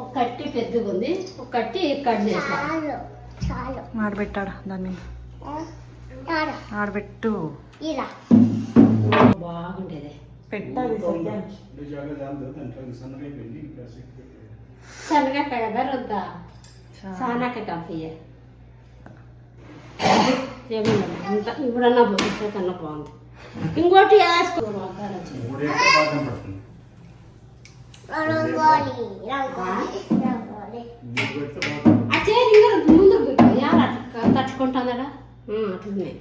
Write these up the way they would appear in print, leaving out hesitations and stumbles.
ఒక కట్టి పెద్దగా ఉంది, ఒక కట్టి కట్ చేసా. ఆడబెట్టాడ దాన్ని ఆడబెట్టు బాగుండేది. పెట్టాలి సన్నగా కదా రొద్ద సానాక కాఫీ ఏమన్నా ఇప్పుడన్నా పోతే కన్నా బాగుంది. ఇంకోటి ముందు తట్టుకుంటుందా అట్లనే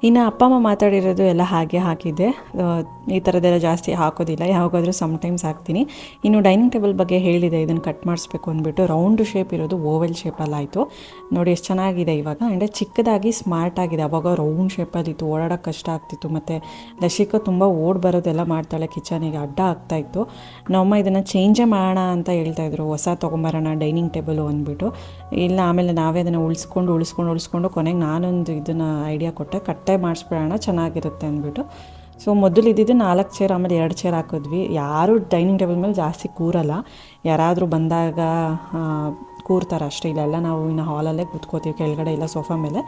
ಇನ್ನು ಅಪ್ಪ ಅಮ್ಮ ಮಾತಾಡಿರೋದು ಎಲ್ಲ ಹಾಗೆ ಹಾಕಿದ್ದೆ. ಈ ಥರದ್ದೆಲ್ಲ ಜಾಸ್ತಿ ಹಾಕೋದಿಲ್ಲ, ಯಾವಾಗಾದರೂ ಸಮ್ಟೈಮ್ಸ್ ಹಾಕ್ತೀನಿ. ಇನ್ನು ಡೈನಿಂಗ್ ಟೇಬಲ್ ಬಗ್ಗೆ ಹೇಳಿದೆ, ಇದನ್ನು ಕಟ್ ಮಾಡಿಸ್ಬೇಕು ಅಂದ್ಬಿಟ್ಟು ರೌಂಡ್ ಶೇಪ್ ಇರೋದು ಓವೆಲ್ ಶೇಪಲ್ಲಾಯಿತು. ನೋಡಿ ಎಷ್ಟು ಚೆನ್ನಾಗಿದೆ ಇವಾಗ. ಆ್ಯಂಡ್ ಚಿಕ್ಕದಾಗಿ ಸ್ಮಾರ್ಟ್ ಆಗಿದೆ. ಅವಾಗ ರೌಂಡ್ ಶೇಪಲ್ಲಿತ್ತು, ಓಡಾಡೋಕ್ಕೆ ಕಷ್ಟ ಆಗ್ತಿತ್ತು. ಮತ್ತು ಲಶಿಕ ತುಂಬ ಓಡಿ ಬರೋದೆಲ್ಲ ಮಾಡ್ತಾಳೆ, ಕಿಚನಿಗೆ ಅಡ್ಡ ಆಗ್ತಾಯಿತ್ತು. ನಮ್ಮಮ್ಮ ಇದನ್ನು ಚೇಂಜೇ ಮಾಡೋಣ ಅಂತ ಹೇಳ್ತಾಯಿದ್ರು, ಹೊಸ ತೊಗೊಂಬರೋಣ ಡೈನಿಂಗ್ ಟೇಬಲು ಅಂದ್ಬಿಟ್ಟು. ಇಲ್ಲ ಆಮೇಲೆ ನಾವೇ ಅದನ್ನು ಉಳಿಸ್ಕೊಂಡು ಕೊನೆಗೆ ನಾನೊಂದು ಇದನ್ನು ಐಡಿಯಾ ಕೊಟ್ಟೆ, ಕಟ್ಟೆ ಮಾಡಿಸ್ಬಿಡೋಣ ಚೆನ್ನಾಗಿರುತ್ತೆ ಅಂದ್ಬಿಟ್ಟು. ಸೊ ಮೊದಲು ಇದ್ದಿದ್ದು 4 ಚೇರ್, ಆಮೇಲೆ 2 ಚೇರ್ ಹಾಕಿದ್ವಿ. ಯಾರೂ ಡೈನಿಂಗ್ ಟೇಬಲ್ ಮೇಲೆ ಜಾಸ್ತಿ ಕೂರಲ್ಲ, ಯಾರಾದರೂ ಬಂದಾಗ ಕೂರ್ತಾರೆ ಅಷ್ಟೇ. ಇಲ್ಲೆಲ್ಲ ನಾವು ಇನ್ನು ಹಾಲಲ್ಲೇ ಕೂತ್ಕೋತೀವಿ, ಕೆಳಗಡೆ ಇಲ್ಲ ಸೋಫಾ ಮೇಲೆ.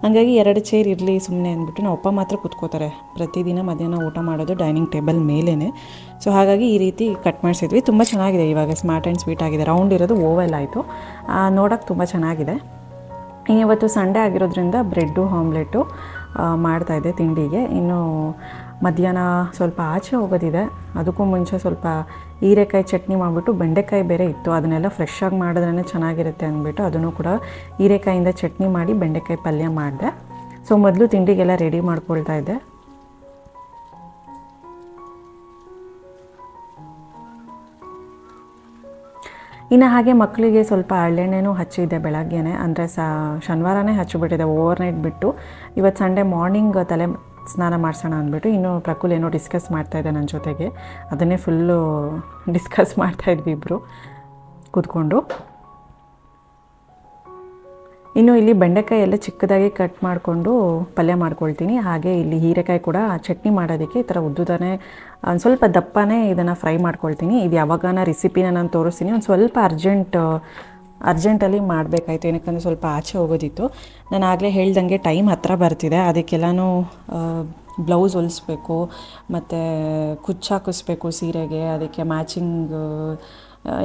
ಹಾಗಾಗಿ 2 ಚೇರ್ ಇರಲಿ ಸುಮ್ಮನೆ ಅಂದ್ಬಿಟ್ಟು ನಾವು ಅಪ್ಪ ಮಾತ್ರ ಕೂತ್ಕೋತಾರೆ. ಪ್ರತಿದಿನ ಮಧ್ಯಾಹ್ನ ಊಟ ಮಾಡೋದು ಡೈನಿಂಗ್ ಟೇಬಲ್ ಮೇಲೇ. ಸೊ ಹಾಗಾಗಿ ಈ ರೀತಿ ಕಟ್ ಮಾಡಿಸಿದ್ವಿ. ತುಂಬ ಚೆನ್ನಾಗಿದೆ ಇವಾಗ, ಸ್ಮಾರ್ಟ್ ಆ್ಯಂಡ್ ಸ್ವೀಟ್ ಆಗಿದೆ. ರೌಂಡ್ ಇರೋದು ಓವೆಲ್ ಆಯಿತು, ನೋಡೋಕ್ಕೆ ತುಂಬ ಚೆನ್ನಾಗಿದೆ. ಇವತ್ತು ಸಂಡೇ ಆಗಿರೋದ್ರಿಂದ ಬ್ರೆಡ್ಡು ಆಮ್ಲೆಟು ಮಾಡ್ತಾಯಿದ್ದೆ ತಿಂಡಿಗೆ. ಇನ್ನು ಮಧ್ಯಾಹ್ನ ಸ್ವಲ್ಪ ಆಚೆ ಹೋಗೋದಿದೆ. ಅದಕ್ಕೂ ಮುಂಚೆ ಸ್ವಲ್ಪ ಹೀರೆಕಾಯಿ ಚಟ್ನಿ ಮಾಡಿಬಿಟ್ಟು, ಬೆಂಡೆಕಾಯಿ ಬೇರೆ ಇತ್ತು, ಅದನ್ನೆಲ್ಲ ಫ್ರೆಶ್ಶಾಗಿ ಮಾಡಿದ್ರೇ ಚೆನ್ನಾಗಿರುತ್ತೆ ಅಂದ್ಬಿಟ್ಟು ಅದನ್ನು ಕೂಡ ಹೀರೆಕಾಯಿಂದ ಚಟ್ನಿ ಮಾಡಿ ಬೆಂಡೆಕಾಯಿ ಪಲ್ಯ ಮಾಡಿದೆ. ಸೊ ಮೊದಲು ತಿಂಡಿಗೆಲ್ಲ ರೆಡಿ ಮಾಡ್ಕೊಳ್ತಾ ಇದ್ದೆ. ಇನ್ನು ಹಾಗೆ ಮಕ್ಕಳಿಗೆ ಸ್ವಲ್ಪ ಹಳ್ಳೆಣ್ಣೆನೂ ಹಚ್ಚಿದ್ದೆ ಬೆಳಗ್ಗೆನೇ, ಅಂದರೆ ಶನಿವಾರನೇ ಹಚ್ಚಿಬಿಟ್ಟಿದೆ ಓವರ್ನೈಟ್ ಬಿಟ್ಟು. ಇವತ್ತು ಸಂಡೇ ಮಾರ್ನಿಂಗ್ ತಲೆ ಸ್ನಾನ ಮಾಡಿಸೋಣ ಅಂದ್ಬಿಟ್ಟು. ಇನ್ನು ಪ್ರಕುಲ್ ಏನೋ ಡಿಸ್ಕಸ್ ಮಾಡ್ತಾಯಿದ್ದೆ ನನ್ನ ಜೊತೆಗೆ, ಅದನ್ನೇ ಫುಲ್ಲು ಡಿಸ್ಕಸ್ ಮಾಡ್ತಾಯಿದ್ವಿ ಇಬ್ಬರು ಕೂತ್ಕೊಂಡು. ಇನ್ನು ಇಲ್ಲಿ ಬೆಂಡೆಕಾಯಿ ಎಲ್ಲ ಚಿಕ್ಕದಾಗಿ ಕಟ್ ಮಾಡಿಕೊಂಡು ಪಲ್ಯ ಮಾಡ್ಕೊಳ್ತೀನಿ. ಹಾಗೆ ಇಲ್ಲಿ ಹೀರೆಕಾಯಿ ಕೂಡ ಚಟ್ನಿ ಮಾಡೋದಕ್ಕೆ ಈ ಥರ ಉದ್ದುದನೇ ಒಂದು ಸ್ವಲ್ಪ ದಪ್ಪನೇ ಇದನ್ನು ಫ್ರೈ ಮಾಡ್ಕೊಳ್ತೀನಿ. ಇದು ಯಾವಾಗನ ರೆಸಿಪಿನ ನಾನು ತೋರಿಸ್ತೀನಿ. ಒಂದು ಸ್ವಲ್ಪ ಅರ್ಜೆಂಟಲ್ಲಿ ಮಾಡಬೇಕಾಯ್ತು, ಏನಕ್ಕಂದರೆ ಸ್ವಲ್ಪ ಆಚೆ ಹೋಗೋದಿತ್ತು. ನಾನು ಆಗಲೇ ಹೇಳ್ದಂಗೆ ಟೈಮ್ ಹತ್ತಿರ ಬರ್ತಿದೆ, ಅದಕ್ಕೆಲ್ಲನೂ ಬ್ಲೌಸ್ ಹೊಲಿಸ್ಬೇಕು, ಮತ್ತು ಕುಚ್ಚು ಹಾಕಿಸ್ಬೇಕು ಸೀರೆಗೆ, ಅದಕ್ಕೆ ಮ್ಯಾಚಿಂಗ್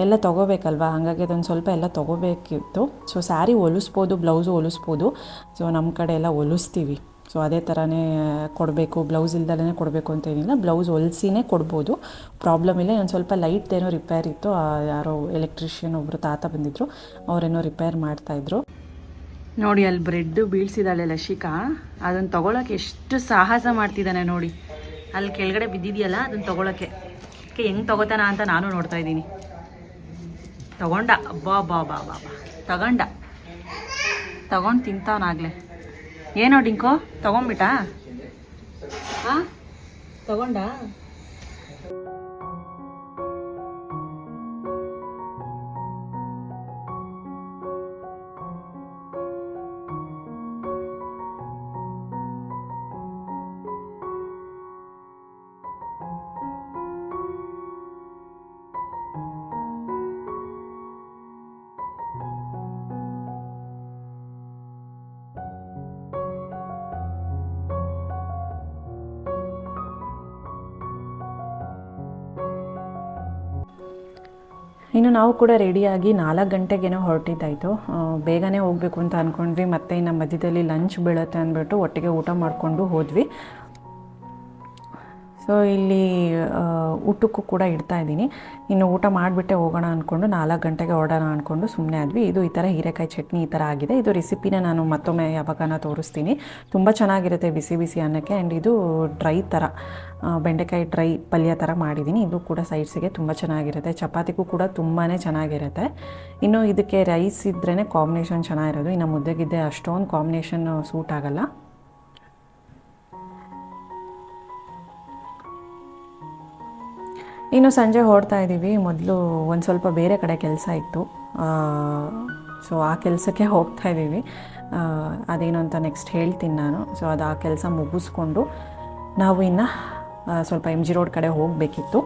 ಎಲ್ಲ ತೊಗೋಬೇಕಲ್ವ. ಹಾಗಾಗಿ ಅದೊಂದು ಸ್ವಲ್ಪ ಎಲ್ಲ ತೊಗೋಬೇಕಿತ್ತು. ಸೊ ಸ್ಯಾರಿ ಹೊಲಿಸ್ಬೋದು, ಬ್ಲೌಸು ಹೊಲಿಸ್ಬೋದು. ಸೊ ನಮ್ಮ ಕಡೆ ಎಲ್ಲ ಹೊಲಿಸ್ತೀವಿ. ಸೊ ಅದೇ ಥರನೇ ಕೊಡಬೇಕು, ಬ್ಲೌಸ್ ಇಲ್ದಲೇ ಕೊಡಬೇಕು ಅಂತ ಏನಿಲ್ಲ, ಬ್ಲೌಸ್ ಹೊಲಿಸಿನೇ ಕೊಡ್ಬೋದು, ಪ್ರಾಬ್ಲಮ್ ಇಲ್ಲ. ಒಂದು ಸ್ವಲ್ಪ ಲೈಟ್ದೇನೋ ರಿಪೇರ್ ಇತ್ತು, ಯಾರೋ ಎಲೆಕ್ಟ್ರಿಷಿಯನ್ ಒಬ್ಬರು ತಾತ ಬಂದಿದ್ದರು, ಅವರೇನೋ ರಿಪೇರ್ ಮಾಡ್ತಾಯಿದ್ರು. ನೋಡಿ ಅಲ್ಲಿ ಬ್ರೆಡ್ಡು ಬೀಳ್ಸಿದಾಳೆ ಲಶಿಕಾ, ಅದನ್ನು ತೊಗೊಳಕ್ಕೆ ಎಷ್ಟು ಸಾಹಸ ಮಾಡ್ತಿದ್ದಾನೆ ನೋಡಿ. ಅಲ್ಲಿ ಕೆಳಗಡೆ ಬಿದ್ದಿದೆಯಲ್ಲ ಅದನ್ನು ತೊಗೊಳಕ್ಕೆ ಹೆಂಗೆ ತೊಗೋತಾನ ಅಂತ ನಾನು ನೋಡ್ತಾ ಇದ್ದೀನಿ. ತಗೊಂಡ ತಗೊಂಡು ತಿಂತಾವನಾಗಲೇ. ಏನೋ ಡಿಂಕೋ ತಗೊಂಡ್ಬಿಟ್ಟ? ಹಾಂ ತಗೊಂಡ. ಇನ್ನು ನಾವು ಕೂಡ ರೆಡಿಯಾಗಿ 4 ಗಂಟೆಗೇನೋ ಹೊರಟಿದ್ದಾಯಿತು. ಬೇಗನೆ ಹೋಗಬೇಕು ಅಂತ ಅಂದ್ಕೊಂಡ್ವಿ, ಮತ್ತು ಇನ್ನು ಮಧ್ಯದಲ್ಲಿ ಲಂಚ್ ಬೀಳುತ್ತೆ ಅಂದ್ಬಿಟ್ಟು ಒಟ್ಟಿಗೆ ಊಟ ಮಾಡಿಕೊಂಡು ಹೋದ್ವಿ. ಸೊ ಇಲ್ಲಿ ಊಟಕ್ಕೂ ಕೂಡ ಇಡ್ತಾಯಿದ್ದೀನಿ. ಇನ್ನು ಊಟ ಮಾಡಿಬಿಟ್ಟೆ ಹೋಗೋಣ ಅಂದ್ಕೊಂಡು 4 ಗಂಟೆಗೆ ಹೊರಡೋಣ ಅಂದ್ಕೊಂಡು ಸುಮ್ಮನೆ ಆದ್ವಿ. ಇದು ಈ ಥರ ಹೀರೆಕಾಯಿ ಚಟ್ನಿ ಈ ಥರ ಆಗಿದೆ. ಇದು ರೆಸಿಪಿನ ನಾನು ಮತ್ತೊಮ್ಮೆ ಯಾವಾಗನ ತೋರಿಸ್ತೀನಿ. ತುಂಬ ಚೆನ್ನಾಗಿರುತ್ತೆ ಬಿಸಿ ಬಿಸಿ ಅನ್ನಕ್ಕೆ. ಆ್ಯಂಡ್ ಇದು ಡ್ರೈ ಥರ ಬೆಂಡೆಕಾಯಿ ಡ್ರೈ ಪಲ್ಯ ಥರ ಮಾಡಿದ್ದೀನಿ. ಇದು ಕೂಡ ಸೈಡ್ಸಿಗೆ ತುಂಬ ಚೆನ್ನಾಗಿರುತ್ತೆ, ಚಪಾತಿಗೂ ಕೂಡ ತುಂಬಾ ಚೆನ್ನಾಗಿರುತ್ತೆ. ಇನ್ನು ಇದಕ್ಕೆ ರೈಸ್ ಇದ್ರೇ ಕಾಂಬಿನೇಷನ್ ಚೆನ್ನಾಗಿರೋದು. ಇನ್ನು ಮುದ್ದೆಗಿದ್ದೆ ಅಷ್ಟೊಂದು ಕಾಂಬಿನೇಷನ್ ಸೂಟ್ ಆಗೋಲ್ಲ. ಇನ್ನು ಸಂಜೆ ಹೊರಡ್ತಾ ಇದ್ದೀವಿ. ಮೊದಲು ಒಂದು ಸ್ವಲ್ಪ ಬೇರೆ ಕಡೆ ಕೆಲಸ ಇತ್ತು, ಸೊ ಆ ಕೆಲಸಕ್ಕೆ ಹೋಗ್ತಾ ಇದ್ದೀವಿ. ಅದೇನು ಅಂತ ನೆಕ್ಸ್ಟ್ ಹೇಳ್ತೀನಿ ನಾನು. ಸೊ ಅದು ಆ ಕೆಲಸ ಮುಗಿಸ್ಕೊಂಡು ನಾವು ಇನ್ನು ಸ್ವಲ್ಪ MG ರೋಡ್ ಕಡೆ ಹೋಗಬೇಕಿತ್ತು.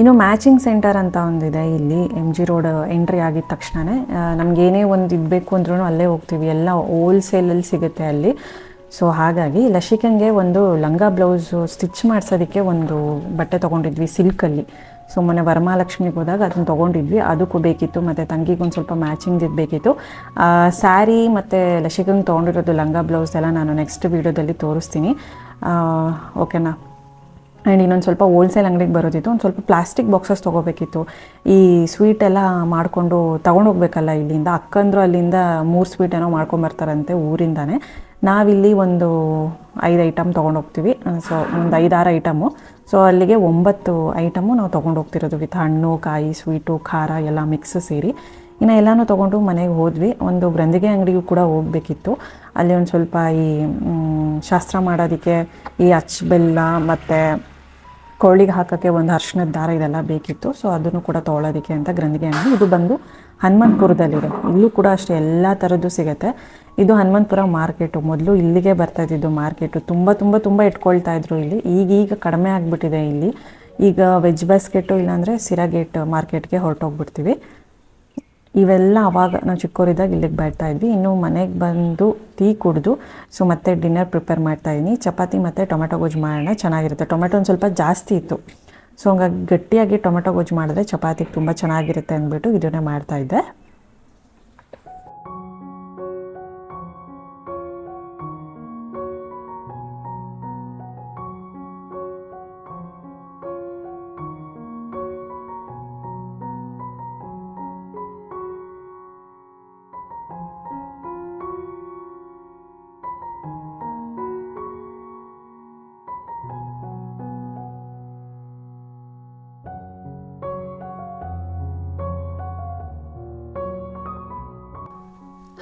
ಇನ್ನು ಮ್ಯಾಚಿಂಗ್ ಸೆಂಟರ್ ಅಂತ ಒಂದಿದೆ ಇಲ್ಲಿ MG ರೋಡ್ ಎಂಟ್ರಿ ಆಗಿದ ತಕ್ಷಣವೇ. ನಮಗೇನೇ ಒಂದು ಇಡಬೇಕು ಅಂದ್ರೂ ಅಲ್ಲೇ ಹೋಗ್ತೀವಿ, ಎಲ್ಲ ಹೋಲ್ಸೇಲಲ್ಲಿ ಸಿಗುತ್ತೆ ಅಲ್ಲಿ. ಸೊ ಹಾಗಾಗಿ ಲಶಿಕಂಗೆ ಒಂದು ಲಂಗ ಬ್ಲೌಸು ಸ್ಟಿಚ್ ಮಾಡಿಸೋದಕ್ಕೆ ಒಂದು ಬಟ್ಟೆ ತೊಗೊಂಡಿದ್ವಿ ಸಿಲ್ಕಲ್ಲಿ. ಸೊ ಮೊನ್ನೆ ವರಮಹಾಲಕ್ಷ್ಮಿಗೆ ಹೋದಾಗ ಅದನ್ನು ತೊಗೊಂಡಿದ್ವಿ, ಅದಕ್ಕೂ ಬೇಕಿತ್ತು. ಮತ್ತು ತಂಗಿಗೆ ಒಂದು ಸ್ವಲ್ಪ ಮ್ಯಾಚಿಂಗ್ ಬೇಕಿತ್ತು. ಸ್ಯಾರಿ ಮತ್ತು ಲಶಿಕಂಗೆ ತೊಗೊಂಡಿರೋದು ಲಂಗ ಬ್ಲೌಸ್ ಎಲ್ಲ ನಾನು ನೆಕ್ಸ್ಟ್ ವೀಡಿಯೋದಲ್ಲಿ ತೋರಿಸ್ತೀನಿ, ಓಕೆನಾ. ಆ್ಯಂಡ್ ಇನ್ನೊಂದು ಸ್ವಲ್ಪ ಹೋಲ್ಸೇಲ್ ಅಂಗಡಿಗೆ ಬರೋದಿತ್ತು. ಒಂದು ಸ್ವಲ್ಪ ಪ್ಲಾಸ್ಟಿಕ್ ಬಾಕ್ಸಸ್ ತೊಗೋಬೇಕಿತ್ತು. ಈ ಸ್ವೀಟೆಲ್ಲ ಮಾಡಿಕೊಂಡು ತೊಗೊಂಡೋಗ್ಬೇಕಲ್ಲ ಇಲ್ಲಿಂದ. ಅಕ್ಕಂದ್ರು ಅಲ್ಲಿಂದ 3 ಸ್ವೀಟ್ ಏನೋ ಮಾಡ್ಕೊಂಬರ್ತಾರಂತೆ ಊರಿಂದಾನೆ. ನಾವಿಲ್ಲಿ ಒಂದು 5 ಐಟಮ್ ತೊಗೊಂಡೋಗ್ತೀವಿ. ಸೊ ಒಂದು 5-6 ಐಟಮು. ಸೊ ಅಲ್ಲಿಗೆ 9 ಐಟಮು ನಾವು ತೊಗೊಂಡೋಗ್ತಿರೋದು, ವಿತ್ ಹಣ್ಣು, ಕಾಯಿ, ಸ್ವೀಟು, ಖಾರ ಎಲ್ಲ ಮಿಕ್ಸ್ ಸೇರಿ. ಇನ್ನು ಎಲ್ಲನೂ ತೊಗೊಂಡು ಮನೆಗೆ ಹೋದ್ವಿ. ಒಂದು ಗ್ರಂಥಿಗೆ ಅಂಗಡಿಗೂ ಕೂಡ ಹೋಗಬೇಕಿತ್ತು. ಅಲ್ಲಿ ಒಂದು ಸ್ವಲ್ಪ ಈ ಶಾಸ್ತ್ರ ಮಾಡೋದಕ್ಕೆ ಈ ಬೆಲ್ಲ ಮತ್ತು ಕೋಳಿಗೆ ಹಾಕೋಕ್ಕೆ ಒಂದು ಅರ್ಶಿಣದ ದಾರ ಇದೆಲ್ಲ ಬೇಕಿತ್ತು. ಸೊ ಅದನ್ನು ಕೂಡ ತೊಗೊಳೋದಕ್ಕೆ ಅಂತ ಗ್ರಂಥಿಗೆ ಅಂಗಡಿ. ಇದು ಬಂದು ಹನುಮಂತಪುರದಲ್ಲಿದೆ. ಇಲ್ಲೂ ಕೂಡ ಅಷ್ಟೇ ಎಲ್ಲ ಥರದ್ದು ಸಿಗುತ್ತೆ. ಇದು ಹನುಮಂತಪುರ ಮಾರ್ಕೆಟು. ಮೊದಲು ಇಲ್ಲಿಗೆ ಬರ್ತಾಯಿದ್ದು ಮಾರ್ಕೆಟು. ತುಂಬ ಇಟ್ಕೊಳ್ತಾ ಇದ್ರು ಇಲ್ಲಿ. ಈಗೀಗ ಕಡಿಮೆ ಆಗಿಬಿಟ್ಟಿದೆ ಇಲ್ಲಿ. ಈಗ ವೆಜ್ ಬಾಸ್ಕೆಟು ಇಲ್ಲಾಂದರೆ ಸಿರಾಗೇಟ್ ಮಾರ್ಕೆಟ್ಗೆ ಹೊರಟೋಗ್ಬಿಡ್ತೀವಿ. ಇವೆಲ್ಲ ಆವಾಗ ನಾವು ಚಿಕ್ಕವರಿದ್ದಾಗ ಇಲ್ಲಿಗೆ ಬರ್ತಾ ಇದ್ವಿ. ಇನ್ನು ಮನೆಗೆ ಬಂದು ಟೀ ಕುಡಿದು ಸೊ ಮತ್ತೆ ಡಿನ್ನರ್ ಪ್ರಿಪೇರ್ ಮಾಡ್ತಾಯಿದ್ದೀನಿ. ಚಪಾತಿ ಮತ್ತು ಟೊಮೆಟೊ ಗೊಜ್ಜು ಮಾಡೋಣ, ಚೆನ್ನಾಗಿರುತ್ತೆ. ಟೊಮೆಟೊ ಒಂದು ಸ್ವಲ್ಪ ಜಾಸ್ತಿ ಇತ್ತು, ಸೊ ಹಂಗಾಗಿ ಗಟ್ಟಿಯಾಗಿ ಟೊಮೆಟೊ ಗೊಜ್ಜು ಮಾಡಿದ್ರೆ ಚಪಾತಿಗೆ ತುಂಬ ಚೆನ್ನಾಗಿರುತ್ತೆ ಅಂದ್ಬಿಟ್ಟು ಇದನ್ನೇ ಮಾಡ್ತಾಯಿದ್ದೆ.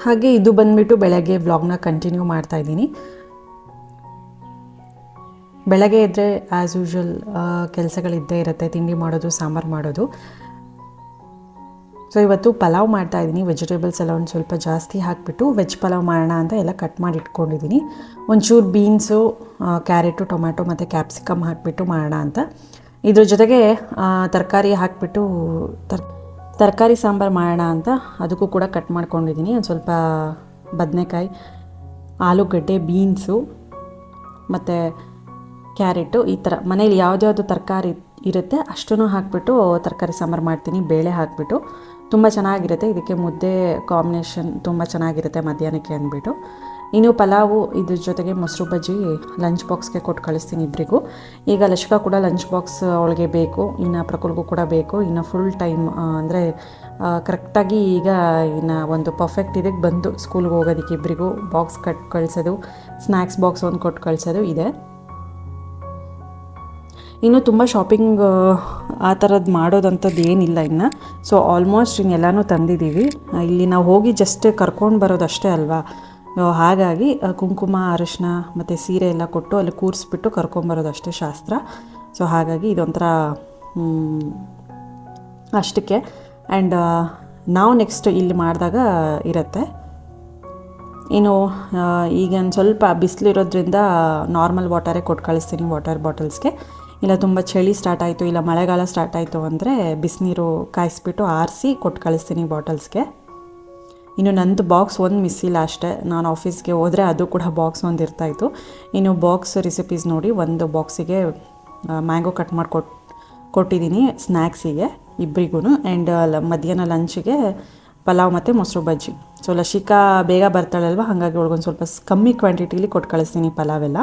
ಹಾಗೆ ಇದು ಬಂದುಬಿಟ್ಟು ಬೆಳಗ್ಗೆ ವ್ಲಾಗ್ನ ಕಂಟಿನ್ಯೂ ಮಾಡ್ತಾಯಿದ್ದೀನಿ. ಬೆಳಗ್ಗೆ ಇದ್ದರೆ ಆ್ಯಸ್ ಯೂಶ್ವಲ್ ಕೆಲಸಗಳಿದ್ದೇ ಇರುತ್ತೆ, ತಿಂಡಿ ಮಾಡೋದು, ಸಾಂಬಾರು ಮಾಡೋದು. ಸೊ ಇವತ್ತು ಪಲಾವ್ ಮಾಡ್ತಾಯಿದ್ದೀನಿ. ವೆಜಿಟೇಬಲ್ಸ್ ಎಲ್ಲ ಒಂದು ಸ್ವಲ್ಪ ಜಾಸ್ತಿ ಹಾಕಿಬಿಟ್ಟು ವೆಜ್ ಪಲಾವ್ ಮಾಡೋಣ ಅಂತ ಎಲ್ಲ ಕಟ್ ಮಾಡಿ ಇಟ್ಕೊಂಡಿದ್ದೀನಿ. ಒಂಚೂರು ಬೀನ್ಸು, ಕ್ಯಾರೆಟು, ಟೊಮ್ಯಾಟೊ ಮತ್ತು ಕ್ಯಾಪ್ಸಿಕಮ್ ಹಾಕಿಬಿಟ್ಟು ಮಾಡೋಣ ಅಂತ. ಇದ್ರ ಜೊತೆಗೆ ತರಕಾರಿ ಹಾಕಿಬಿಟ್ಟು ತರಕಾರಿ ಸಾಂಬಾರು ಮಾಡೋಣ ಅಂತ ಅದಕ್ಕೂ ಕೂಡ ಕಟ್ ಮಾಡ್ಕೊಂಡಿದ್ದೀನಿ. ಒಂದು ಸ್ವಲ್ಪ ಬದನೆಕಾಯಿ, ಆಲೂಗಡ್ಡೆ, ಬೀನ್ಸು ಮತ್ತು ಕ್ಯಾರೆಟು, ಈ ಥರ ಮನೇಲಿ ಯಾವುದ್ಯಾವುದು ತರಕಾರಿ ಇರುತ್ತೆ ಅಷ್ಟೂ ಹಾಕಿಬಿಟ್ಟು ತರಕಾರಿ ಸಾಂಬಾರು ಮಾಡ್ತೀನಿ. ಬೇಳೆ ಹಾಕಿಬಿಟ್ಟು ತುಂಬ ಚೆನ್ನಾಗಿರುತ್ತೆ. ಇದಕ್ಕೆ ಮುದ್ದೆ ಕಾಂಬಿನೇಷನ್ ತುಂಬ ಚೆನ್ನಾಗಿರುತ್ತೆ ಮಧ್ಯಾಹ್ನಕ್ಕೆ ಅಂದ್ಬಿಟ್ಟು. ಇನ್ನು ಪಲಾವು ಇದ್ರ ಜೊತೆಗೆ ಮೊಸರು ಬಜ್ಜಿ ಲಂಚ್ ಬಾಕ್ಸ್ಗೆ ಕೊಟ್ಟು ಕಳಿಸ್ತೀನಿ ಇಬ್ಬರಿಗೂ. ಈಗ ಲಶಿಕಾ ಕೂಡ ಲಂಚ್ ಬಾಕ್ಸ್ ಅವಳಿಗೆ ಬೇಕು, ಇನ್ನು ಪ್ರಕುಲ್ಗೂ ಕೂಡ ಬೇಕು. ಇನ್ನು ಫುಲ್ ಟೈಮ್ ಅಂದರೆ ಕರೆಕ್ಟಾಗಿ ಈಗ ಇನ್ನು ಒಂದು ಪರ್ಫೆಕ್ಟ್ ಇದಕ್ಕೆ ಬಂದು ಸ್ಕೂಲ್ಗೆ ಹೋಗೋದಕ್ಕೆ ಇಬ್ಬರಿಗೂ ಬಾಕ್ಸ್ ಕಟ್ ಕಳಿಸೋದು, ಸ್ನ್ಯಾಕ್ಸ್ ಬಾಕ್ಸ್ ಒಂದು ಕೊಟ್ಟು ಕಳಿಸೋದು ಇದೆ. ಇನ್ನು ತುಂಬ ಶಾಪಿಂಗ್ ಆ ಥರದ್ದು ಮಾಡೋದಂಥದ್ದು ಏನಿಲ್ಲ ಇನ್ನು. ಸೊ ಆಲ್ಮೋಸ್ಟ್ ಇನ್ನೆಲ್ಲನೂ ತಂದಿದ್ದೀವಿ. ಇಲ್ಲಿ ನಾವು ಹೋಗಿ ಜಸ್ಟ್ ಕರ್ಕೊಂಡು ಬರೋದಷ್ಟೇ ಅಲ್ವಾ. ಹಾಗಾಗಿ ಕುಂಕುಮ, ಅರಿಶಿನ ಮತ್ತು ಸೀರೆ ಎಲ್ಲ ಕೊಟ್ಟು ಅಲ್ಲಿ ಕೂರಿಸ್ಬಿಟ್ಟು ಕರ್ಕೊಂಬರೋದಷ್ಟೇ ಶಾಸ್ತ್ರ. ಸೊ ಹಾಗಾಗಿ ಇದೊಂಥರ ಅಷ್ಟಕ್ಕೆ. ಆ್ಯಂಡ್ ನಾವು ನೆಕ್ಸ್ಟ್ ಇಲ್ಲಿ ಮಾಡಿದಾಗ ಇರುತ್ತೆ. ಇನ್ನು ಈಗ ಒಂದು ಸ್ವಲ್ಪ ಬಿಸಿಲಿರೋದ್ರಿಂದ ನಾರ್ಮಲ್ ವಾಟರೇ ಕೊಟ್ಟು ಕಳಿಸ್ತೀನಿ ವಾಟರ್ ಬಾಟಲ್ಸ್ಗೆ. ಇಲ್ಲ ತುಂಬ ಚಳಿ ಸ್ಟಾರ್ಟ್ ಆಯಿತು, ಇಲ್ಲ ಮಳೆಗಾಲ ಸ್ಟಾರ್ಟ್ ಆಯಿತು ಅಂದರೆ ಬಿಸಿನೀರು ಕಾಯಿಸ್ಬಿಟ್ಟು ಆರಿಸಿ ಕೊಟ್ಟು ಕಳಿಸ್ತೀನಿ ಬಾಟಲ್ಸ್ಗೆ. ಇನ್ನು ನಂದು ಬಾಕ್ಸ್ ಒಂದು ಮಿಸ್ ಇಲ್ಲ ಅಷ್ಟೇ. ನಾನು ಆಫೀಸ್ಗೆ ಹೋದರೆ ಅದು ಕೂಡ ಬಾಕ್ಸ್ ಒಂದು ಇರ್ತಾಯಿತ್ತು. ಇನ್ನು ಬಾಕ್ಸ್ ರೆಸಿಪೀಸ್ ನೋಡಿ, ಒಂದು ಬಾಕ್ಸಿಗೆ ಮ್ಯಾಂಗೋ ಕಟ್ ಮಾಡಿ ಕೊಟ್ಟಿದ್ದೀನಿ ಸ್ನ್ಯಾಕ್ಸಿಗೆ ಇಬ್ಬರಿಗೂ. ಆ್ಯಂಡ್ ಮಧ್ಯಾಹ್ನ ಲಂಚಿಗೆ ಪಲಾವ್ ಮತ್ತು ಮೊಸರು ಬಜ್ಜಿ. ಸೊ ಲಶಿಕಾ ಬೇಗ ಬರ್ತಾಳಲ್ವ, ಹಾಗಾಗಿ ಒಳಗೊಂದು ಸ್ವಲ್ಪ ಕಮ್ಮಿ ಕ್ವಾಂಟಿಟೀಲಿ ಕೊಟ್ಟು ಕಳಿಸ್ತೀನಿ ಪಲಾವೆಲ್ಲ.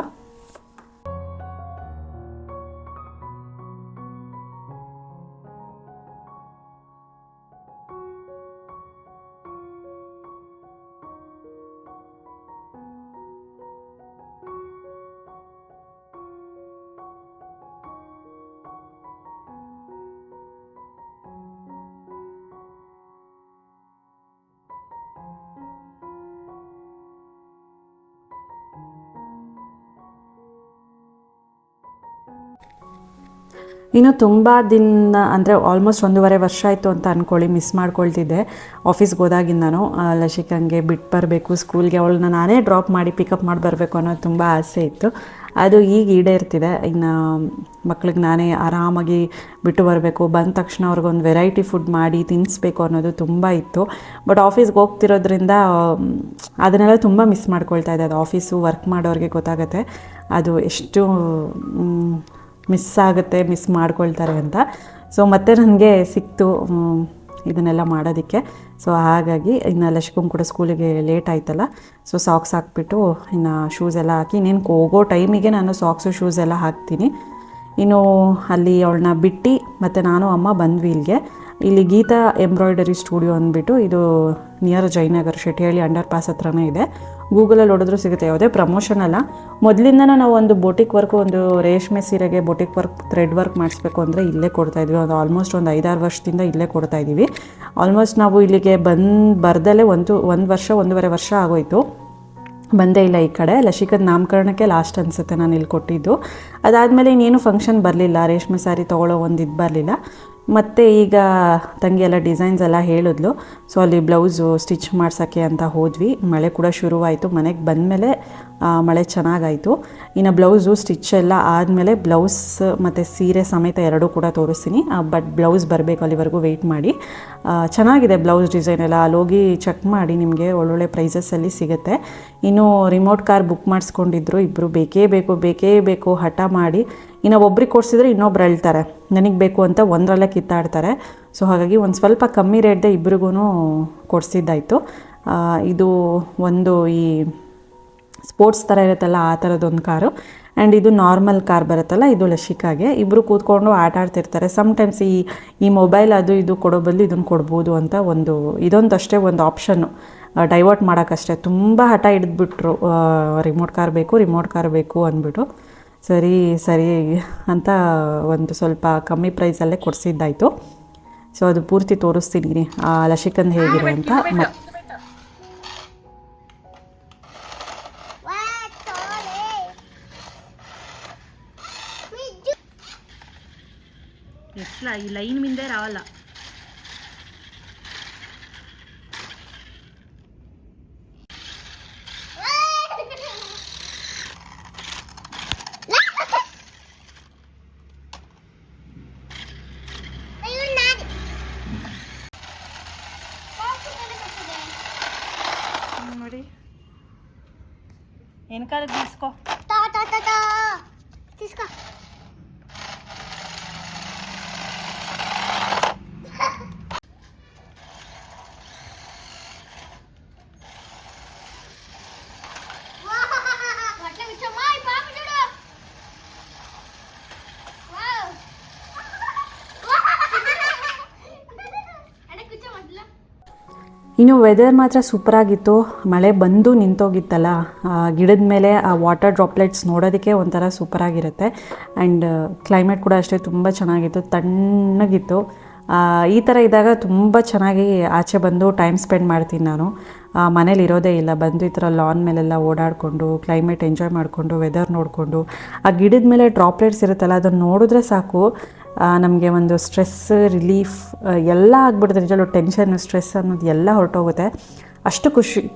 ಇನ್ನು ತುಂಬ ದಿನ ಅಂದರೆ ಆಲ್ಮೋಸ್ಟ್ 1.5 ವರ್ಷ ಆಯಿತು ಅಂತ ಅಂದ್ಕೊಳ್ಳಿ, ಮಿಸ್ ಮಾಡ್ಕೊಳ್ತಿದ್ದೆ ಆಫೀಸ್ಗೆ ಹೋದಾಗಿಂದನೂ. ಲಸಿಕಂಗೆ ಬಿಟ್ಟು ಬರಬೇಕು ಸ್ಕೂಲ್ಗೆ, ಅವಳನ್ನ ನಾನೇ ಡ್ರಾಪ್ ಮಾಡಿ ಪಿಕಪ್ ಮಾಡಿ ಬರಬೇಕು ಅನ್ನೋದು ತುಂಬ ಆಸೆ ಇತ್ತು. ಅದು ಈಗ ಈಡೇರ್ತಿದೆ. ಇನ್ನು ಮಕ್ಳಿಗೆ ನಾನೇ ಆರಾಮಾಗಿ ಬಿಟ್ಟು ಬರಬೇಕು, ಬಂದ ತಕ್ಷಣ ಅವ್ರಿಗೊಂದು ವೆರೈಟಿ ಫುಡ್ ಮಾಡಿ ತಿನ್ನಿಸ್ಬೇಕು ಅನ್ನೋದು ತುಂಬ ಇತ್ತು. ಬಟ್ ಆಫೀಸ್ಗೆ ಹೋಗ್ತಿರೋದ್ರಿಂದ ಅದನ್ನೆಲ್ಲ ತುಂಬ ಮಿಸ್ ಮಾಡ್ಕೊಳ್ತಾ ಇದೆ. ಅದು ಆಫೀಸು ವರ್ಕ್ ಮಾಡೋರಿಗೆ ಗೊತ್ತಾಗುತ್ತೆ ಅದು ಎಷ್ಟು ಮಿಸ್ ಆಗುತ್ತೆ, ಮಿಸ್ ಮಾಡ್ಕೊಳ್ತಾರೆ ಅಂತ. ಸೊ ಮತ್ತೆ ನನಗೆ ಸಿಕ್ತು ಇದನ್ನೆಲ್ಲ ಮಾಡೋದಕ್ಕೆ. ಸೊ ಹಾಗಾಗಿ ಇನ್ನು ಲಕ್ಷ್ಮಣ್ ಕೂಡ ಸ್ಕೂಲಿಗೆ ಲೇಟ್ ಆಯ್ತಲ್ಲ, ಸೊ ಸಾಕ್ಸ್ ಹಾಕ್ಬಿಟ್ಟು ಇನ್ನು ಶೂಸ್ ಎಲ್ಲ ಹಾಕಿ, ಇನ್ನೇನು ಹೋಗೋ ಟೈಮಿಗೆ ನಾನು ಸಾಕ್ಸು ಶೂಸ್ ಎಲ್ಲ ಹಾಕ್ತೀನಿ. ಇನ್ನು ಅಲ್ಲಿ ಅವಳನ್ನ ಬಿಟ್ಟು ಮತ್ತು ನಾನು ಅಮ್ಮ ಬಂದ್ವಿ ಇಲ್ಲಿಗೆ. ಇಲ್ಲಿ ಗೀತಾ ಎಂಬ್ರಾಯ್ಡರಿ ಸ್ಟುಡಿಯೋ ಅಂದ್ಬಿಟ್ಟು, ಇದು near Jayanagar Shettihalli under pass ಹತ್ರನೇ ಇದೆ. ಗೂಗಲಲ್ಲಿ ಹೊಡೆದ್ರೂ ಸಿಗುತ್ತೆ, ಯಾವುದೇ ಪ್ರಮೋಷನ್ ಅಲ್ಲ. ಮೊದಲಿಂದನೂ ನಾವು ಒಂದು ಬೋಟಿಕ್ ವರ್ಕು, ಒಂದು ರೇಷ್ಮೆ ಸೀರೆಗೆ ಬೋಟಿಕ್ ವರ್ಕ್, ಥ್ರೆಡ್ ವರ್ಕ್ ಮಾಡಿಸ್ಬೇಕು ಅಂದರೆ ಇಲ್ಲೇ ಕೊಡ್ತಾಯಿದ್ವಿ. ಒಂದು ಆಲ್ಮೋಸ್ಟ್ ಒಂದು 5-6 ವರ್ಷದಿಂದ ಇಲ್ಲೇ ಕೊಡ್ತಾಯಿದ್ದೀವಿ. ಆಲ್ಮೋಸ್ಟ್ ನಾವು ಇಲ್ಲಿಗೆ ಬರ್ದಲ್ಲೇ ಒಂದು ವರ್ಷ 1.5 ವರ್ಷ ಆಗೋಯಿತು, ಬಂದೇ ಇಲ್ಲ ಈ ಕಡೆ. ಲಸಿಕದ ನಾಮಕರಣಕ್ಕೆ ಲಾಸ್ಟ್ ಅನಿಸುತ್ತೆ ನಾನು ಇಲ್ಲಿ ಕೊಟ್ಟಿದ್ದು. ಅದಾದಮೇಲೆ ಇನ್ನೇನು ಫಂಕ್ಷನ್ ಬರಲಿಲ್ಲ, ರೇಷ್ಮೆ ಸ್ಯಾರಿ ತೊಗೊಳ್ಳೋ ಒಂದು ಇದು ಬರಲಿಲ್ಲ. ಮತ್ತು ಈಗ ತಂಗಿ ಎಲ್ಲ ಡಿಸೈನ್ಸ್ ಎಲ್ಲ ಹೇಳಿದ್ಲು. ಸೊ ಅಲ್ಲಿ ಬ್ಲೌಸು ಸ್ಟಿಚ್ ಮಾಡ್ಸೋಕ್ಕೆ ಅಂತ ಹೋದ್ವಿ. ಮಳೆ ಕೂಡ ಶುರುವಾಯಿತು. ಮನೆಗೆ ಬಂದಮೇಲೆ ಮಳೆ ಚೆನ್ನಾಗಾಯಿತು. ಇನ್ನು ಬ್ಲೌಸು ಸ್ಟಿಚ್ ಎಲ್ಲ ಆದಮೇಲೆ ಬ್ಲೌಸ್ ಮತ್ತು ಸೀರೆ ಸಮೇತ ಎರಡೂ ಕೂಡ ತೋರಿಸ್ತೀನಿ. ಬಟ್ ಬ್ಲೌಸ್ ಬರಬೇಕು, ಅಲ್ಲಿವರೆಗೂ ವೆಯ್ಟ್ ಮಾಡಿ. ಚೆನ್ನಾಗಿದೆ ಬ್ಲೌಸ್ ಡಿಸೈನ್ ಎಲ್ಲ. ಅಲ್ಲೋಗಿ ಚೆಕ್ ಮಾಡಿ, ನಿಮಗೆ ಒಳ್ಳೊಳ್ಳೆ ಪ್ರೈಸಸಲ್ಲಿ ಸಿಗುತ್ತೆ. ಇನ್ನು ರಿಮೋಟ್ ಕಾರ್ ಬುಕ್ ಮಾಡಿಸ್ಕೊಂಡಿದ್ರು ಇಬ್ಬರು, ಬೇಕೇ ಬೇಕು ಹಠ ಮಾಡಿ. ಇನ್ನು ಒಬ್ರಿಗೆ ಕೊಡಿಸಿದ್ರೆ ಇನ್ನೊಬ್ರು ಹೇಳ್ತಾರೆ ನನಗೆ ಬೇಕು ಅಂತ, ಒಂದರಲ್ಲೇ ಕಿತ್ತಾಡ್ತಾರೆ. ಸೊ ಹಾಗಾಗಿ ಒಂದು ಸ್ವಲ್ಪ ಕಮ್ಮಿ ರೇಟ್ದೆ ಇಬ್ರಿಗೂ ಕೊಡಿಸಿದ್ದಾಯಿತು. ಇದು ಒಂದು ಈ ಸ್ಪೋರ್ಟ್ಸ್ ಥರ ಇರುತ್ತಲ್ಲ ಆ ಥರದ್ದೊಂದು ಕಾರು, ಆ್ಯಂಡ್ ಇದು ನಾರ್ಮಲ್ ಕಾರ್ ಬರುತ್ತಲ್ಲ, ಇದು ಲಸಿಕಾಗೆ. ಇಬ್ಬರು ಕೂತ್ಕೊಂಡು ಆಟ ಆಡ್ತಿರ್ತಾರೆ. ಸಮ್ಟೈಮ್ಸ್ ಈ ಮೊಬೈಲ್ ಅದು ಇದು ಕೊಡೋ ಬದಲು ಇದನ್ನು ಕೊಡ್ಬೋದು ಅಂತ ಇದೊಂದಷ್ಟೇ ಒಂದು ಆಪ್ಷನ್ನು, ಡೈವರ್ಟ್ ಮಾಡೋಕ್ಕಷ್ಟೇ. ತುಂಬ ಹಠ ಹಿಡಿದ್ಬಿಟ್ರು, ರಿಮೋಟ್ ಕಾರ್ ಬೇಕು ಅಂದ್ಬಿಟ್ಟು. ಸರಿ ಅಂತ ಒಂದು ಸ್ವಲ್ಪ ಕಮ್ಮಿ ಪ್ರೈಸಲ್ಲೇ ಕೊಡಿಸಿದ್ದಾಯಿತು. ಸೊ ಅದು ಪೂರ್ತಿ ತೋರಿಸ್ತೀನಿ ಲಸಿಕಂದು ಹೇಗಿದೆ ಅಂತ. ఈ లైన్ మీదే రావాలా. ನೋಡಿ వెనకాల తీసుకో తీసుకో. ಇನ್ನು ವೆದರ್ ಮಾತ್ರ ಸೂಪರಾಗಿತ್ತು. ಮಳೆ ಬಂದು ನಿಂತೋಗಿತ್ತಲ್ಲ, ಗಿಡದ ಮೇಲೆ ಆ ವಾಟರ್ ಡ್ರಾಪ್ಲೆಟ್ಸ್ ನೋಡೋದಕ್ಕೆ ಒಂಥರ ಸೂಪರಾಗಿರುತ್ತೆ. ಆ್ಯಂಡ್ ಕ್ಲೈಮೇಟ್ ಕೂಡ ಅಷ್ಟೇ ತುಂಬ ಚೆನ್ನಾಗಿತ್ತು, ತಣ್ಣಗಿತ್ತು. ಈ ಥರ ಇದ್ದಾಗ ತುಂಬ ಚೆನ್ನಾಗಿ ಆಚೆ ಬಂದು ಟೈಮ್ ಸ್ಪೆಂಡ್ ಮಾಡ್ತೀನಿ ನಾನು. ಮನೇಲಿ ಇರೋದೇ ಇಲ್ಲ, ಬಂದು ಈ ಥರ ಲಾನ್ ಮೇಲೆಲ್ಲ ಓಡಾಡಿಕೊಂಡು ಕ್ಲೈಮೇಟ್ ಎಂಜಾಯ್ ಮಾಡಿಕೊಂಡು ವೆದರ್ ನೋಡಿಕೊಂಡು, ಆ ಗಿಡದ ಮೇಲೆ ಡ್ರಾಪ್ಲೆಟ್ಸ್ ಇರುತ್ತಲ್ಲ ಅದನ್ನು ನೋಡಿದ್ರೆ ಸಾಕು ನಮಗೆ ಒಂದು ಸ್ಟ್ರೆಸ್ ರಿಲೀಫ್ ಎಲ್ಲ ಆಗ್ಬಿಡುತ್ತೆ. ನಿಜವೂ ಟೆನ್ಷನ್ ಸ್ಟ್ರೆಸ್ ಅನ್ನೋದು ಎಲ್ಲ ಹೊರಟೋಗುತ್ತೆ. ಅಷ್ಟು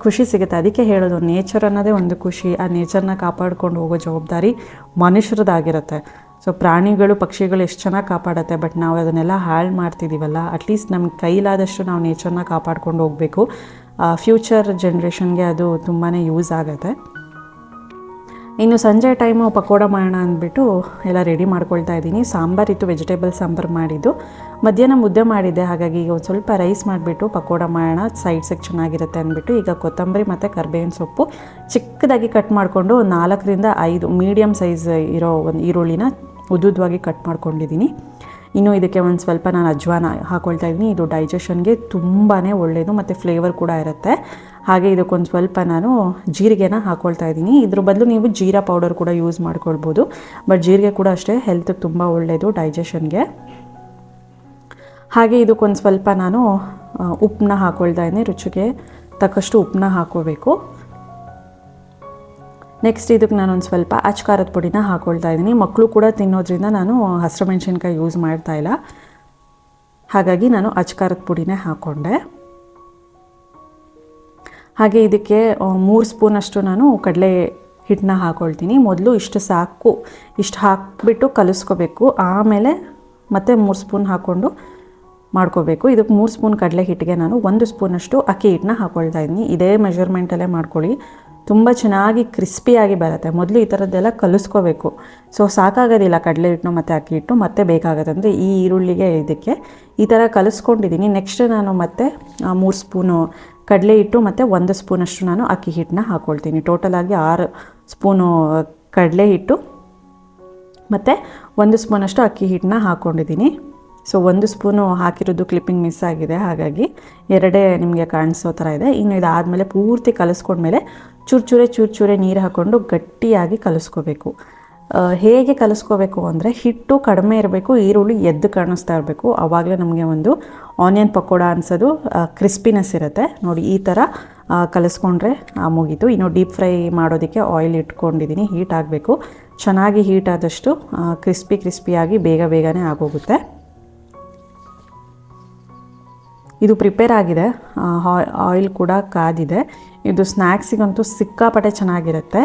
ಖುಷಿ ಸಿಗುತ್ತೆ. ಅದಕ್ಕೆ ಹೇಳೋದು, ನೇಚರ್ ಅನ್ನೋದೇ ಒಂದು ಖುಷಿ. ಆ ನೇಚರ್ನ ಕಾಪಾಡ್ಕೊಂಡು ಹೋಗೋ ಜವಾಬ್ದಾರಿ ಮನುಷ್ಯರದಾಗಿರುತ್ತೆ. ಸೊ ಪ್ರಾಣಿಗಳು ಪಕ್ಷಿಗಳು ಎಷ್ಟು ಚೆನ್ನಾಗಿ ಕಾಪಾಡುತ್ತೆ, ಬಟ್ ನಾವು ಅದನ್ನೆಲ್ಲ ಹಾಳು ಮಾಡ್ತಿದ್ದೀವಲ್ಲ. ಅಟ್ಲೀಸ್ಟ್ ನಮ್ಮ ಕೈಲಾದಷ್ಟು ನಾವು ನೇಚರ್ನ ಕಾಪಾಡ್ಕೊಂಡು ಹೋಗಬೇಕು. ಫ್ಯೂಚರ್ ಜನ್ರೇಷನ್ಗೆ ಅದು ತುಂಬಾ ಯೂಸ್ ಆಗುತ್ತೆ. ಇನ್ನು ಸಂಜೆ ಟೈಮು ಪಕೋಡ ಮಾಡೋಣ ಅಂದ್ಬಿಟ್ಟು ಎಲ್ಲ ರೆಡಿ ಮಾಡ್ಕೊಳ್ತಾ ಇದ್ದೀನಿ. ಸಾಂಬಾರಿತ್ತು, ವೆಜಿಟೇಬಲ್ ಸಾಂಬಾರು ಮಾಡಿದ್ದು. ಮಧ್ಯಾಹ್ನ ಮುದ್ದೆ ಮಾಡಿದ್ದೆ, ಹಾಗಾಗಿ ಈಗ ಒಂದು ಸ್ವಲ್ಪ ರೈಸ್ ಮಾಡಿಬಿಟ್ಟು ಪಕೋಡ ಮಾಡೋಣ, ಸೈಡ್ಸಿಗೆ ಚೆನ್ನಾಗಿರುತ್ತೆ ಅಂದ್ಬಿಟ್ಟು ಈಗ ಕೊತ್ತಂಬರಿ ಮತ್ತು ಕರ್ಬೇವಿನ ಸೊಪ್ಪು ಚಿಕ್ಕದಾಗಿ ಕಟ್ ಮಾಡಿಕೊಂಡು 4-5 ಮೀಡಿಯಮ್ ಸೈಜ್ ಇರೋ ಒಂದು ಈರುಳ್ಳಿನ ಉದ್ದುದ್ದವಾಗಿ ಕಟ್ ಮಾಡ್ಕೊಂಡಿದ್ದೀನಿ. ಇನ್ನು ಇದಕ್ಕೆ ಒಂದು ಸ್ವಲ್ಪ ನಾನು ಅಜ್ವಾನ ಹಾಕ್ಕೊಳ್ತಾ ಇದ್ದೀನಿ. ಇದು ಡೈಜೆಷನ್ಗೆ ತುಂಬಾ ಒಳ್ಳೆಯದು ಮತ್ತು ಫ್ಲೇವರ್ ಕೂಡ ಇರುತ್ತೆ. ಹಾಗೆ ಇದಕ್ಕೊಂದು ಸ್ವಲ್ಪ ನಾನು ಜೀರಿಗೆನ ಹಾಕ್ಕೊಳ್ತಾ ಇದ್ದೀನಿ. ಇದ್ರ ಬದಲು ನೀವು ಜೀರಾ ಪೌಡರ್ ಕೂಡ ಯೂಸ್ ಮಾಡ್ಕೊಳ್ಬೋದು, ಬಟ್ ಜೀರಿಗೆ ಕೂಡ ಅಷ್ಟೇ ಹೆಲ್ತ್ಗೆ ತುಂಬ ಒಳ್ಳೆಯದು ಡೈಜೆಷನ್ಗೆ. ಹಾಗೆ ಇದಕ್ಕೊಂದು ಸ್ವಲ್ಪ ನಾನು ಉಪ್ಪನ್ನ ಹಾಕ್ಕೊಳ್ತಾ ಇದ್ದೀನಿ. ರುಚಿಗೆ ತಕ್ಕಷ್ಟು ಉಪ್ಪನ್ನ ಹಾಕ್ಕೋಬೇಕು. ನೆಕ್ಸ್ಟ್ ಇದಕ್ಕೆ ನಾನೊಂದು ಸ್ವಲ್ಪ ಅಚ್ಚ ಖಾರದ ಪುಡಿನ ಹಾಕ್ಕೊಳ್ತಾ ಇದ್ದೀನಿ. ಮಕ್ಕಳು ಕೂಡ ತಿನ್ನೋದ್ರಿಂದ ನಾನು ಹಸಿರು ಮೆಣಸಿನ್ಕಾಯಿ ಯೂಸ್ ಮಾಡ್ತಾಯಿಲ್ಲ, ಹಾಗಾಗಿ ನಾನು ಅಚ್ಚ ಖಾರದ ಪುಡಿನೇ ಹಾಕ್ಕೊಂಡೆ. ಹಾಗೆ ಇದಕ್ಕೆ 3 ಸ್ಪೂನಷ್ಟು ನಾನು ಕಡಲೆ ಹಿಟ್ಟನ್ನ ಹಾಕ್ಕೊಳ್ತೀನಿ. ಮೊದಲು ಇಷ್ಟು ಸಾಕು, ಇಷ್ಟು ಹಾಕಿಬಿಟ್ಟು ಕಲಿಸ್ಕೋಬೇಕು, ಆಮೇಲೆ ಮತ್ತೆ 3 ಸ್ಪೂನ್ ಹಾಕ್ಕೊಂಡು ಮಾಡ್ಕೋಬೇಕು. ಇದಕ್ಕೆ 3 ಸ್ಪೂನ್ ಕಡಲೆ ಹಿಟ್ಟಿಗೆ ನಾನು 1 ಸ್ಪೂನಷ್ಟು ಅಕ್ಕಿ ಹಿಟ್ಟನ್ನ ಹಾಕ್ಕೊಳ್ತಾ ಇದ್ದೀನಿ. ಇದೇ ಮೆಜರ್ಮೆಂಟಲ್ಲೇ ಮಾಡ್ಕೊಳ್ಳಿ, ತುಂಬ ಚೆನ್ನಾಗಿ ಕ್ರಿಸ್ಪಿಯಾಗಿ ಬರುತ್ತೆ. ಮೊದಲು ಈ ಥರದ್ದೆಲ್ಲ ಕಲಿಸ್ಕೋಬೇಕು. ಸೊ ಸಾಕಾಗೋದಿಲ್ಲ ಕಡಲೆ ಹಿಟ್ಟು ಮತ್ತು ಅಕ್ಕಿ ಹಿಟ್ಟು, ಮತ್ತೆ ಬೇಕಾಗುತ್ತೆ. ಅಂದರೆ ಈ ಈರುಳ್ಳಿಗೆ ಇದಕ್ಕೆ ಈ ಥರ ಕಲಿಸ್ಕೊಂಡಿದ್ದೀನಿ. ನೆಕ್ಸ್ಟ್ ನಾನು ಮತ್ತೆ 3 ಸ್ಪೂನು ಕಡಲೆ ಹಿಟ್ಟು ಮತ್ತು 1 ಸ್ಪೂನಷ್ಟು ನಾನು ಅಕ್ಕಿ ಹಿಟ್ಟನ್ನ ಹಾಕ್ಕೊಳ್ತೀನಿ. ಟೋಟಲಾಗಿ 6 ಸ್ಪೂನು ಕಡಲೆ ಹಿಟ್ಟು ಮತ್ತು 1 ಸ್ಪೂನಷ್ಟು ಅಕ್ಕಿ ಹಿಟ್ಟನ್ನ ಹಾಕ್ಕೊಂಡಿದ್ದೀನಿ. ಸೊ 1 ಸ್ಪೂನು ಹಾಕಿರೋದು ಕ್ಲಿಪ್ಪಿಂಗ್ ಮಿಸ್ ಆಗಿದೆ, ಹಾಗಾಗಿ 2 ನಿಮಗೆ ಕಾಣಿಸೋ ಥರ ಇದೆ. ಇನ್ನು ಇದಾದಮೇಲೆ ಪೂರ್ತಿ ಕಲಿಸ್ಕೊಂಡ್ಮೇಲೆ ಚೂರು ನೀರು ಹಾಕ್ಕೊಂಡು ಗಟ್ಟಿಯಾಗಿ ಕಲಿಸ್ಕೋಬೇಕು. ಹೇಗೆ ಕಲಿಸ್ಕೋಬೇಕು ಅಂದರೆ ಹಿಟ್ಟು ಕಡಿಮೆ ಇರಬೇಕು, ಈರುಳ್ಳಿ ಎದ್ದು ಕಾಣಿಸ್ತಾ ಇರಬೇಕು. ಆವಾಗಲೇ ನಮಗೆ ಒಂದು ಆನಿಯನ್ ಪಕೋಡ ಅನ್ಸೋದು ಕ್ರಿಸ್ಪಿನೆಸ್ ಇರುತ್ತೆ. ನೋಡಿ ಈ ಥರ ಕಲಿಸ್ಕೊಂಡ್ರೆ ಮುಗೀತು. ಇನ್ನು ಡೀಪ್ ಫ್ರೈ ಮಾಡೋದಕ್ಕೆ ಆಯಿಲ್ ಇಟ್ಕೊಂಡಿದ್ದೀನಿ, ಹೀಟ್ ಆಗಬೇಕು. ಚೆನ್ನಾಗಿ ಹೀಟ್ ಆದಷ್ಟು ಕ್ರಿಸ್ಪಿಯಾಗಿ ಬೇಗನೆ ಆಗೋಗುತ್ತೆ. ಇದು ಪ್ರಿಪೇರ್ ಆಗಿದೆ, ಆಯಿಲ್ ಕೂಡ ಕಾದಿದೆ. ಇದು ಸ್ನ್ಯಾಕ್ಸಿಗಂತೂ ಸಿಕ್ಕಾಪಟ್ಟೆ ಚೆನ್ನಾಗಿರುತ್ತೆ.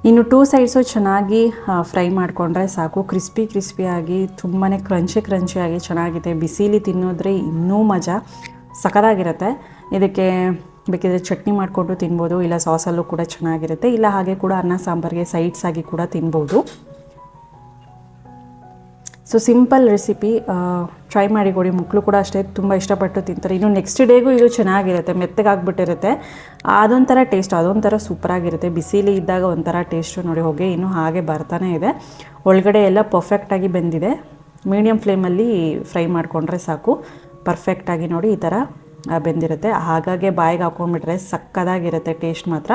ಇನ್ನು 2 ಸೈಡ್ಸು ಚೆನ್ನಾಗಿ ಫ್ರೈ ಮಾಡಿಕೊಂಡ್ರೆ ಸಾಕು. ಕ್ರಿಸ್ಪಿಯಾಗಿ ತುಂಬಾ ಕ್ರಂಚಿಯಾಗಿ ಚೆನ್ನಾಗಿದೆ. ಬಿಸಿಲಿ ತಿನ್ನೋದ್ರೆ ಇನ್ನೂ ಮಜಾ ಸಖತ್ತಾಗಿರುತ್ತೆ. ಇದಕ್ಕೆ ಬೇಕಿದ್ರೆ ಚಟ್ನಿ ಮಾಡಿಕೊಂಡು ತಿನ್ಬೋದು, ಇಲ್ಲ ಸಾಸಲ್ಲೂ ಕೂಡ ಚೆನ್ನಾಗಿರುತ್ತೆ, ಇಲ್ಲ ಹಾಗೆ ಕೂಡ ಅನ್ನ ಸಾಂಬಾರಿಗೆ ಸೈಡ್ಸ್ ಆಗಿ ಕೂಡ ತಿನ್ಬೋದು. ಸೊ ಸಿಂಪಲ್ ರೆಸಿಪಿ, ಟ್ರೈ ಮಾಡಿ ಕೊಡಿ. ಮಕ್ಕಳು ಕೂಡ ಅಷ್ಟೇ ತುಂಬ ಇಷ್ಟಪಟ್ಟು ತಿಂತಾರೆ. ಇನ್ನು ನೆಕ್ಸ್ಟ್ ಡೇಗೂ ಇದು ಚೆನ್ನಾಗಿರುತ್ತೆ, ಮೆತ್ತಗಾಗ್ಬಿಟ್ಟಿರುತ್ತೆ. ಅದೊಂಥರ ಟೇಸ್ಟ್, ಅದೊಂಥರ ಸೂಪರಾಗಿರುತ್ತೆ. ಬಿಸಿಲಿ ಇದ್ದಾಗ ಒಂಥರ ಟೇಸ್ಟು. ನೋಡಿ ಹೊಗೆ ಇನ್ನೂ ಹಾಗೆ ಬರ್ತಾನೆ ಇದೆ. ಒಳಗಡೆ ಎಲ್ಲ ಪರ್ಫೆಕ್ಟಾಗಿ ಬೆಂದಿದೆ. ಮೀಡಿಯಮ್ ಫ್ಲೇಮಲ್ಲಿ ಫ್ರೈ ಮಾಡಿಕೊಂಡ್ರೆ ಸಾಕು. ಪರ್ಫೆಕ್ಟಾಗಿ ನೋಡಿ ಈ ಥರ ಬೆಂದಿರುತ್ತೆ. ಹಾಗಾಗಿ ಬಾಯಿಗೆ ಹಾಕ್ಕೊಂಡ್ಬಿಟ್ರೆ ಸಕ್ಕದಾಗಿರುತ್ತೆ ಟೇಸ್ಟ್ ಮಾತ್ರ.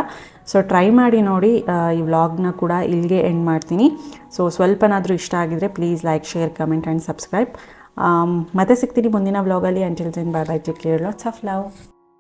ಸೊ ಟ್ರೈ ಮಾಡಿ ನೋಡಿ. ಈ ವ್ಲಾಗ್ನ ಕೂಡ ಇಲ್ಲಿಗೆ ಎಂಡ್ ಮಾಡ್ತೀನಿ. ಸೊ ಸ್ವಲ್ಪನಾದರೂ ಇಷ್ಟ ಆಗಿದರೆ please like, share, comment and subscribe. ಮತ್ತೆ ಸಿಗ್ತೀನಿ ಮುಂದಿನ ವ್ಲಾಗಲ್ಲಿ. Until then bye bye, take care, lots of love.